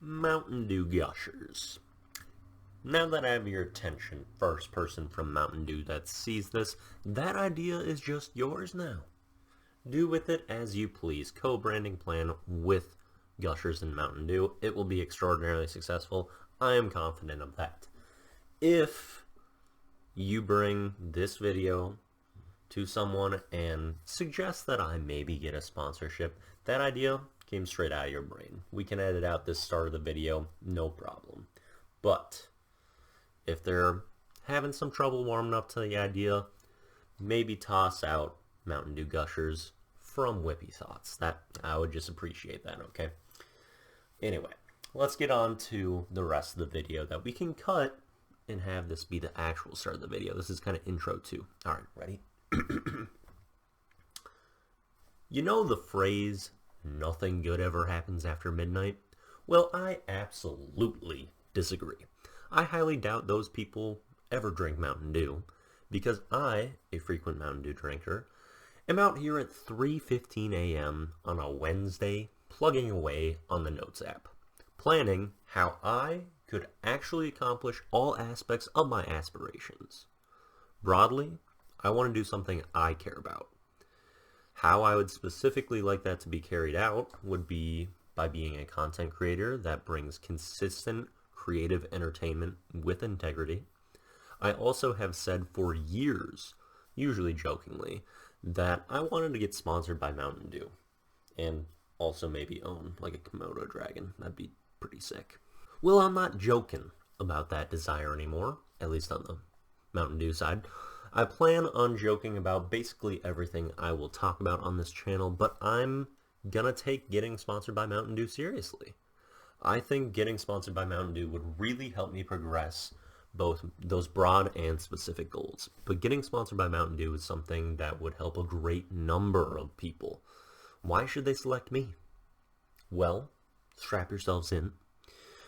Mountain Dew Gushers. Now that I have your attention, first person from Mountain Dew that sees this, that idea is just yours now. Do with it as you please. Co-branding plan with Gushers and Mountain Dew. It will be extraordinarily successful. I am confident of that. If you bring this video to someone and suggest that I maybe get a sponsorship, that idea came straight out of your brain. We can edit out this start of the video, no problem. But if they're having some trouble warming up to the idea, maybe toss out Mountain Dew Gushers from Wippy Thoughts. That I would just appreciate that, okay? Anyway, let's get on to the rest of the video that we can cut and have this be the actual start of the video. This is kind of intro too. Alright, ready? You know the phrase, nothing good ever happens after midnight? Well, I absolutely disagree. I highly doubt those people ever drink Mountain Dew, because I, a frequent Mountain Dew drinker, am out here at 3:15 a.m. on a Wednesday, plugging away on the Notes app, planning how I could actually accomplish all aspects of my aspirations. Broadly, I want to do something I care about. How I would specifically like that to be carried out would be by being a content creator that brings consistent creative entertainment with integrity. I also have said for years, usually jokingly, that I wanted to get sponsored by Mountain Dew, and also maybe own like a Komodo dragon. That'd be pretty sick. Well, I'm not joking about that desire anymore, at least on the Mountain Dew side. I plan on joking about basically everything I will talk about on this channel, but I'm gonna take getting sponsored by Mountain Dew seriously. I think getting sponsored by Mountain Dew would really help me progress both those broad and specific goals. But getting sponsored by Mountain Dew is something that would help a great number of people. Why should they select me? Well, strap yourselves in.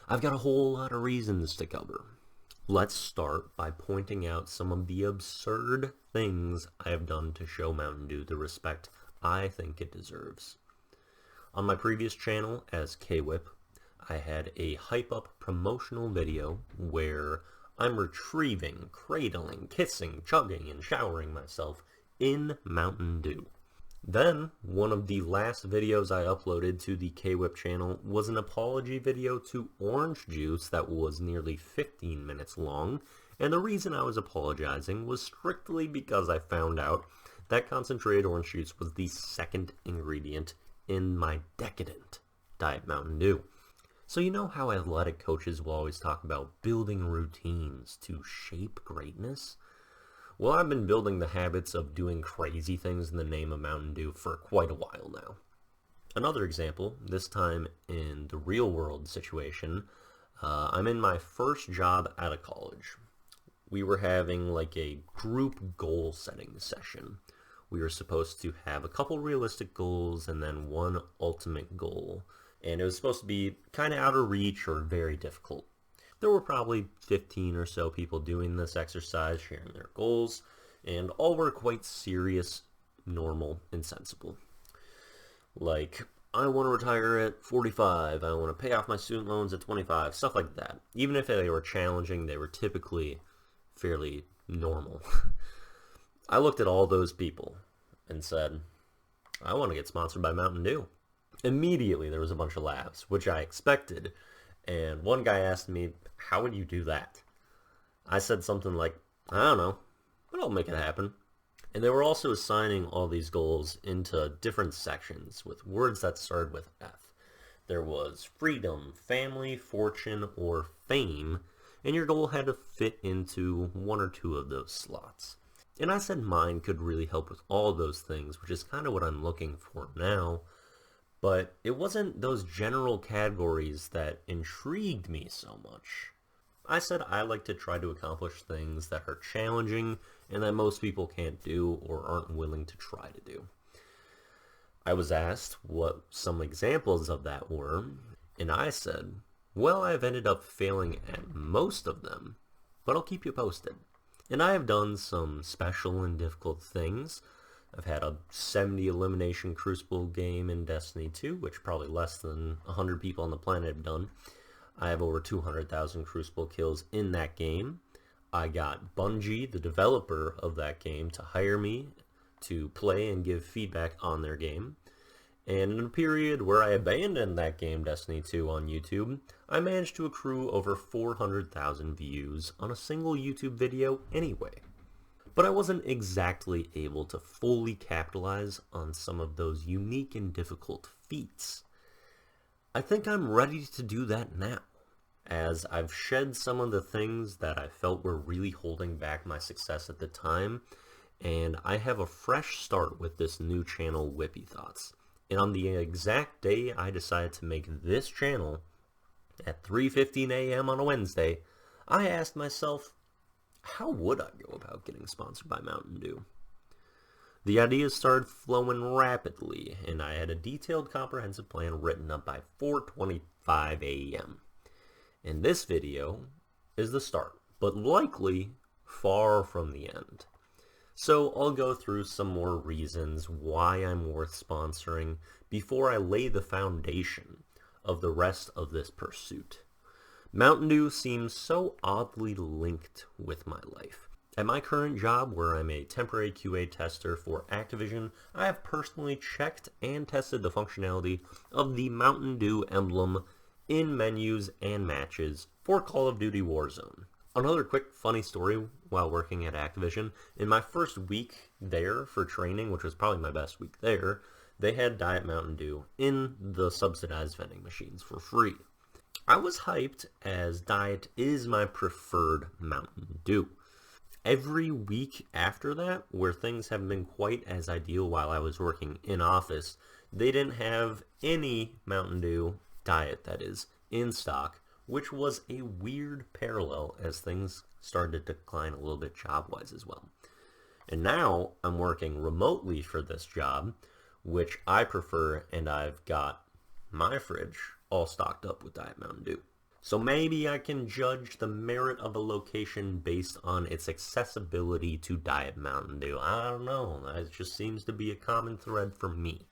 I've got a whole lot of reasons to cover. Let's start by pointing out some of the absurd things I have done to show Mountain Dew the respect I think it deserves. On my previous channel as K-Whip, I had a hype-up promotional video where I'm retrieving, cradling, kissing, chugging, and showering myself in Mountain Dew. Then, one of the last videos I uploaded to the K-Whip channel was an apology video to orange juice that was nearly 15 minutes long, and the reason I was apologizing was strictly because I found out that concentrated orange juice was the second ingredient in my decadent Diet Mountain Dew. So you know how athletic coaches will always talk about building routines to shape greatness? Well, I've been building the habits of doing crazy things in the name of Mountain Dew for quite a while now. Another example, this time in the real world situation, I'm in my first job out of college. We were having like a group goal setting session. We were supposed to have a couple realistic goals and then one ultimate goal. And it was supposed to be kind of out of reach or very difficult. There were probably 15 or so people doing this exercise, sharing their goals, and all were quite serious, normal, and sensible. Like, I want to retire at 45, I want to pay off my student loans at 25, stuff like that. Even if they were challenging, they were typically fairly normal. I looked at all those people and said, I want to get sponsored by Mountain Dew. Immediately there was a bunch of laughs, which I expected, and one guy asked me, how would you do that? I said something like, I don't know, but I'll make it happen. And they were also assigning all these goals into different sections with words that started with F. There was freedom, family, fortune, or fame, and your goal had to fit into one or two of those slots. And I said mine could really help with all those things, which is kind of what I'm looking for now. But it wasn't those general categories that intrigued me so much. I said I like to try to accomplish things that are challenging and that most people can't do or aren't willing to try to do. I was asked what some examples of that were, and I said, well, I've ended up failing at most of them, but I'll keep you posted. And I have done some special and difficult things. I've had a 70 elimination Crucible game in Destiny 2, which probably less than 100 people on the planet have done. I have over 200,000 Crucible kills in that game. I got Bungie, the developer of that game, to hire me to play and give feedback on their game. And in a period where I abandoned that game, Destiny 2, on YouTube, I managed to accrue over 400,000 views on a single YouTube video anyway. But I wasn't exactly able to fully capitalize on some of those unique and difficult feats. I think I'm ready to do that now, as I've shed some of the things that I felt were really holding back my success at the time, and I have a fresh start with this new channel, Wippy Thoughts. And on the exact day I decided to make this channel, at 3:15 a.m. on a Wednesday, I asked myself, how would I go about getting sponsored by Mountain Dew? The ideas started flowing rapidly, and I had a detailed, comprehensive plan written up by 4:25 a.m. And this video is the start, but likely far from the end. So I'll go through some more reasons why I'm worth sponsoring before I lay the foundation of the rest of this pursuit. Mountain Dew seems so oddly linked with my life. At my current job, where I'm a temporary QA tester for Activision, I have personally checked and tested the functionality of the Mountain Dew emblem in menus and matches for Call of Duty Warzone. Another quick funny story while working at Activision, in my first week there for training, which was probably my best week there, they had Diet Mountain Dew in the subsidized vending machines for free. I was hyped, as Diet is my preferred Mountain Dew. Every week after that, where things haven't been quite as ideal while I was working in office, they didn't have any Mountain Dew, Diet that is, in stock, which was a weird parallel as things started to decline a little bit job-wise as well. And now I'm working remotely for this job, which I prefer, and I've got my fridge all stocked up with Diet Mountain Dew. So maybe I can judge the merit of a location based on its accessibility to Diet Mountain Dew. I don't know, that just seems to be a common thread for me.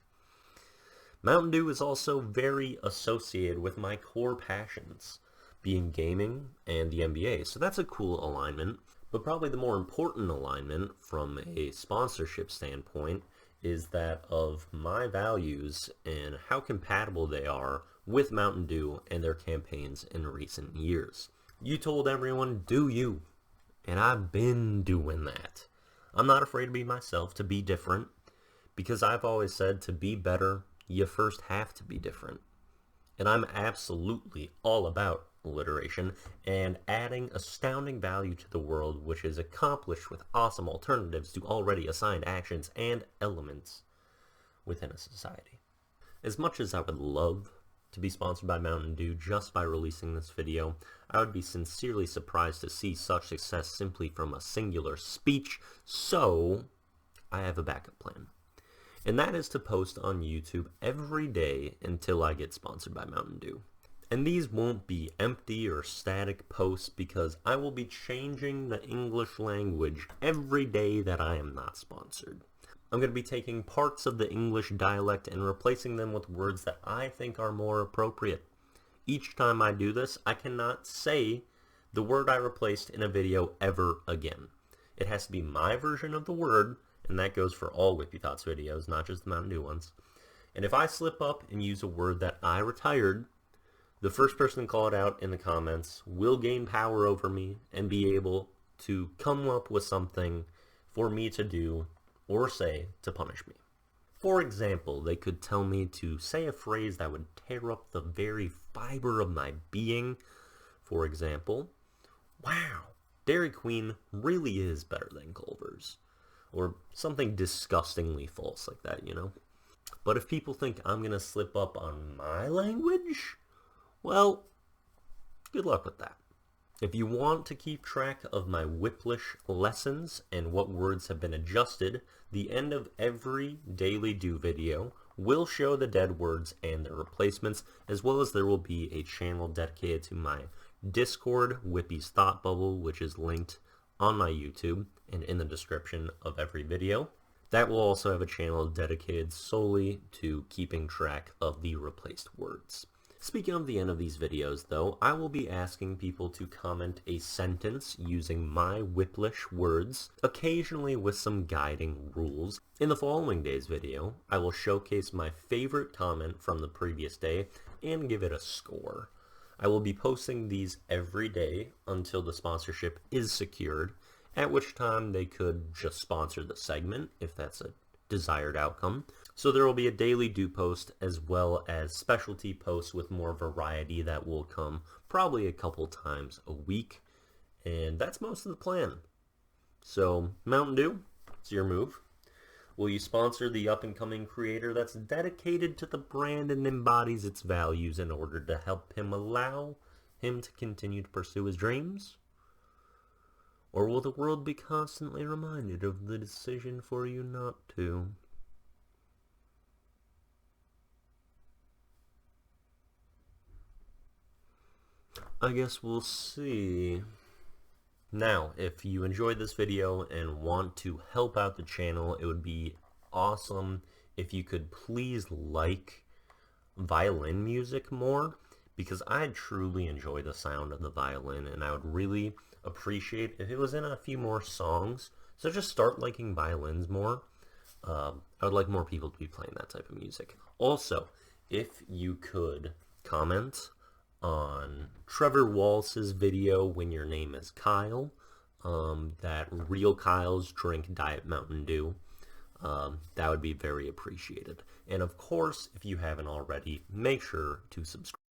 Mountain Dew is also very associated with my core passions, being gaming and the NBA, so that's a cool alignment. But probably the more important alignment from a sponsorship standpoint is that of my values and how compatible they are with Mountain Dew and their campaigns in recent years. You told everyone, do you, and I've been doing that. I'm not afraid to be myself, to be different, because I've always said to be better, you first have to be different. And I'm absolutely all about alliteration and adding astounding value to the world, which is accomplished with awesome alternatives to already assigned actions and elements within a society. As much as I would love to be sponsored by Mountain Dew just by releasing this video, I would be sincerely surprised to see such success simply from a singular speech, so I have a backup plan. And that is to post on YouTube every day until I get sponsored by Mountain Dew. And these won't be empty or static posts, because I will be changing the English language every day that I am not sponsored. I'm going to be taking parts of the English dialect and replacing them with words that I think are more appropriate. Each time I do this, I cannot say the word I replaced in a video ever again. It has to be my version of the word, and that goes for all Wippy Thoughts videos, not just the Mountain Dew ones. And if I slip up and use a word that I retired, the first person to call it out in the comments will gain power over me and be able to come up with something for me to do or say to punish me. For example, they could tell me to say a phrase that would tear up the very fiber of my being. For example, wow, Dairy Queen really is better than Culver's. Or something disgustingly false like that, you know? But if people think I'm going to slip up on my language, well, good luck with that. If you want to keep track of my Whiplish lessons and what words have been adjusted, the end of every Daily Do video will show the dead words and their replacements, as well as there will be a channel dedicated to my Discord, Whippy's Thought Bubble, which is linked on my YouTube and in the description of every video. That will also have a channel dedicated solely to keeping track of the replaced words. Speaking of the end of these videos, though, I will be asking people to comment a sentence using my Whiplish words, occasionally with some guiding rules. In the following day's video, I will showcase my favorite comment from the previous day and give it a score. I will be posting these every day until the sponsorship is secured, at which time they could just sponsor the segment if that's a desired outcome. So there will be a daily do post as well as specialty posts with more variety that will come probably a couple times a week. And that's most of the plan. So Mountain Dew, it's your move. Will you sponsor the up-and-coming creator that's dedicated to the brand and embodies its values in order to help him allow him to continue to pursue his dreams? Or will the world be constantly reminded of the decision for you not to? I guess we'll see. Now, if you enjoyed this video and want to help out the channel, it would be awesome if you could please like violin music more, because I truly enjoy the sound of the violin, and I would really appreciate if it was in a few more songs. So just start liking violins more. I would like more people to be playing that type of music. Also, if you could comment on Trevor Wallace's video When Your Name is Kyle, that real Kyles drink Diet Mountain Dew. That would be very appreciated. And of course, if you haven't already, make sure to subscribe.